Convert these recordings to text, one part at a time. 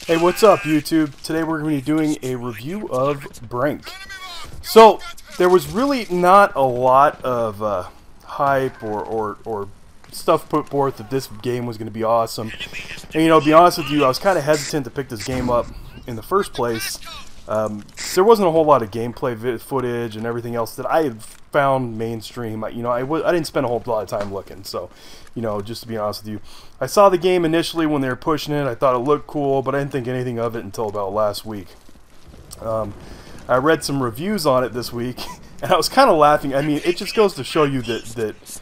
Hey, what's up, YouTube? Today we're going to be doing a review of Brink. So, there was really not a lot of hype or stuff put forth that this game was going to be awesome. And, you know, to be honest with you, I was kind of hesitant to pick this game up in the first place. There wasn't a whole lot of gameplay footage and everything else that I had found mainstream. I didn't spend a whole lot of time looking, so, you know, just to be honest with you. I saw the game initially when they were pushing it. I thought it looked cool, but I didn't think anything of it until about last week. I read some reviews on it this week, and I was kind of laughing. I mean, it just goes to show you that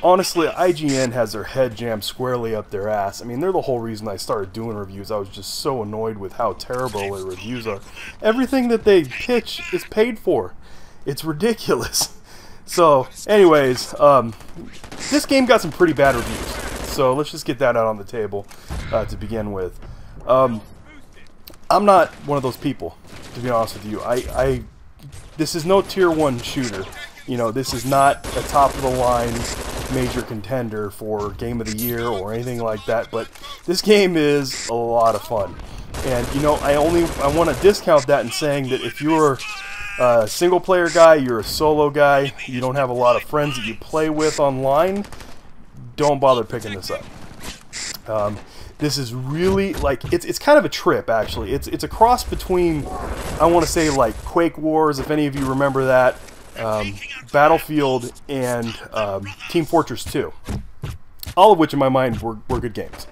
honestly, IGN has their head jammed squarely up their ass. I mean, they're the whole reason I started doing reviews. I was just so annoyed with how terrible their reviews are. Everything that they pitch is paid for. It's ridiculous. So, anyways, this game got some pretty bad reviews. So let's just get that out on the table to begin with. I'm not one of those people, to be honest with you. This is no tier 1 shooter. You know, this is not a top-of-the-line major contender for Game of the Year or anything like that, but this game is a lot of fun. And, you know, I want to discount that in saying that if you're a single-player guy, you're a solo guy, you don't have a lot of friends that you play with online, don't bother picking this up. This is really, like, it's kind of a trip, actually. It's a cross between, I want to say, like, Quake Wars, if any of you remember that, Battlefield, and Team Fortress 2. All of which, in my mind, were good games.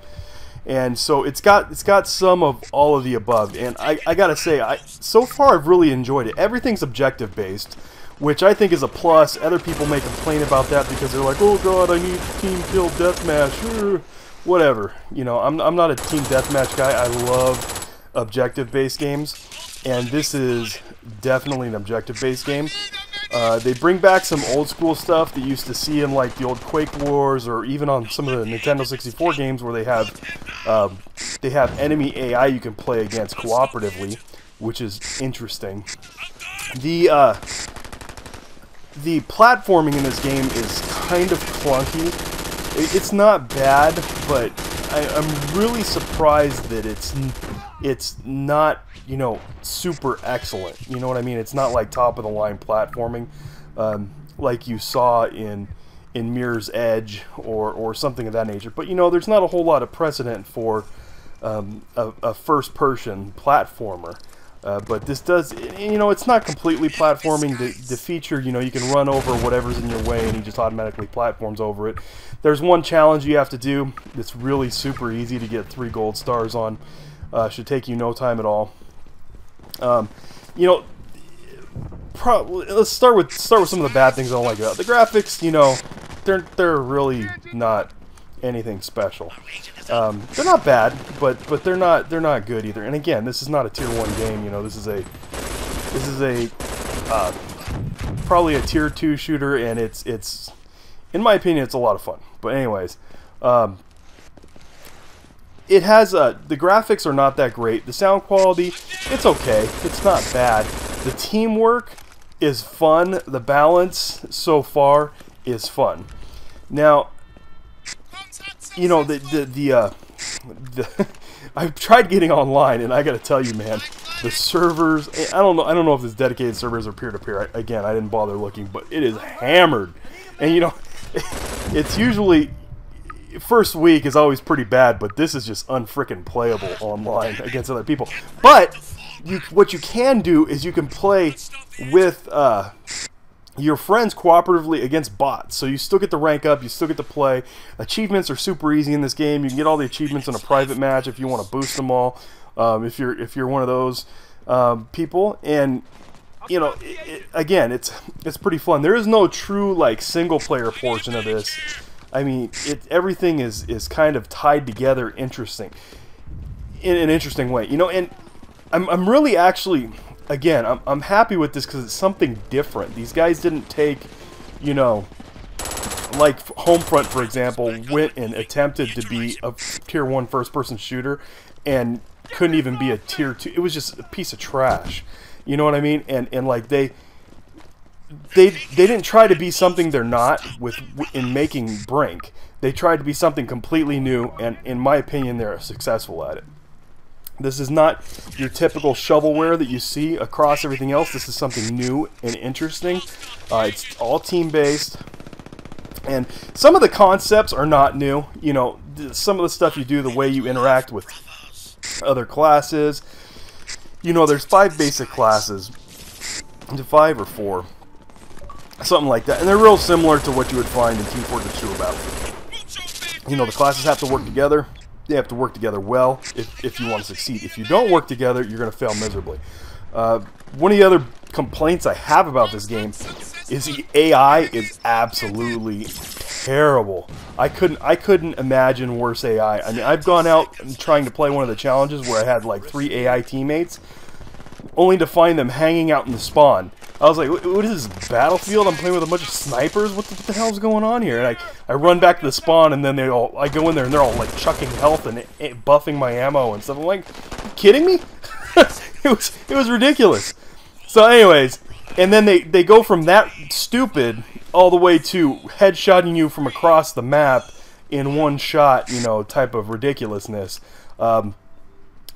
And so it's got some of all of the above. And I gotta say, so far I've really enjoyed it. Everything's objective based, which I think is a plus. Other people may complain about that because they're like, oh god, I need team kill deathmatch. Whatever. You know, I'm not a team deathmatch guy. I love objective based games, and this is definitely an objective based game. They bring back some old school stuff that you used to see in like the old Quake Wars, or even on some of the Nintendo 64 games where they have enemy AI you can play against cooperatively, which is interesting. The platforming in this game is kind of clunky. It's not bad, but I'm really surprised that it's not, you know, super excellent. You know what I mean? It's not like top-of-the-line platforming like you saw in Mirror's Edge or something of that nature. But, you know, there's not a whole lot of precedent for a first-person platformer. But this does, you know, it's not completely platforming. The feature, you know, you can run over whatever's in your way and he just automatically platforms over it. There's one challenge you have to do that's really super easy to get 3 gold stars on. Should take you no time at all. You know, let's start with some of the bad things I don't like about it. The graphics. You know, they're really not anything special. They're not bad, but they're not good either. And again, this is not a tier 1 game. You know, this is a probably a tier 2 shooter, and it's in my opinion, it's a lot of fun. But anyways, it has the graphics are not that great. The sound quality, it's okay. It's not bad. The teamwork is fun. The balance so far is fun. Now, you know, I've tried getting online, and I got to tell you, man, the servers. I don't know if it's dedicated servers or peer-to-peer. Again, I didn't bother looking, but it is hammered. And you know, it's usually first week is always pretty bad, but this is just unfrickin' playable online against other people. But what you can do is you can play with your friends cooperatively against bots. So you still get to rank up, you still get to play. Achievements are super easy in this game. You can get all the achievements in a private match if you want to boost them all. If you're one of those people, and you know, again, it's pretty fun. There is no true like single player portion of this. I mean, everything is kind of tied together, interesting in an interesting way. You know, and I'm really actually. Again, I'm happy with this because it's something different. These guys didn't take, you know, like Homefront, for example, went and attempted to be a tier 1 first-person shooter and couldn't even be a tier 2. It was just a piece of trash. You know what I mean? And like they didn't try to be something they're not in making Brink. They tried to be something completely new, and in my opinion, they're successful at it. This is not your typical shovelware that you see across everything else. This is something new and interesting. It's all team-based. And some of the concepts are not new. You know, some of the stuff you do, the way you interact with other classes. You know, there's 5 basic classes. 5 or 4. Something like that. And they're real similar to what you would find in Team Fortress 2 about. You know, the classes have to work together. They have to work together well if you want to succeed. If you don't work together, you're going to fail miserably. One of the other complaints I have about this game is the AI is absolutely terrible. I couldn't imagine worse AI. I mean, I've gone out and trying to play one of the challenges where I had like 3 AI teammates, only to find them hanging out in the spawn. I was like, what is this, Battlefield? I'm playing with a bunch of snipers? What the hell's going on here? And I run back to the spawn, and then I go in there, and they're all like chucking health and buffing my ammo and stuff. I'm like, are you kidding me? It was ridiculous. So anyways, and then they go from that stupid all the way to headshotting you from across the map in one shot, you know, type of ridiculousness.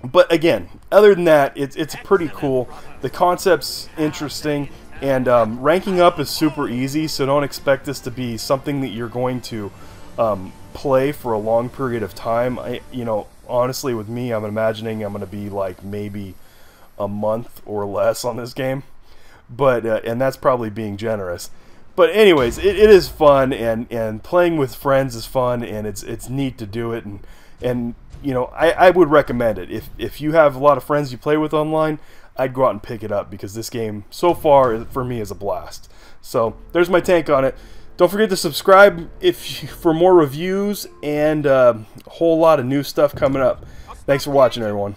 But again, other than that, it's pretty cool. The concept's interesting, and ranking up is super easy, so don't expect this to be something that you're going to play for a long period of time. You know, honestly, with me, I'm imagining I'm going to be like maybe a month or less on this game, but and that's probably being generous. But anyways, it is fun, and playing with friends is fun, and it's neat to do it, and you know, I would recommend it. If you have a lot of friends you play with online, I'd go out and pick it up, because this game, so far, for me, is a blast. So, there's my take on it. Don't forget to subscribe for more reviews and a whole lot of new stuff coming up. Thanks for watching, everyone.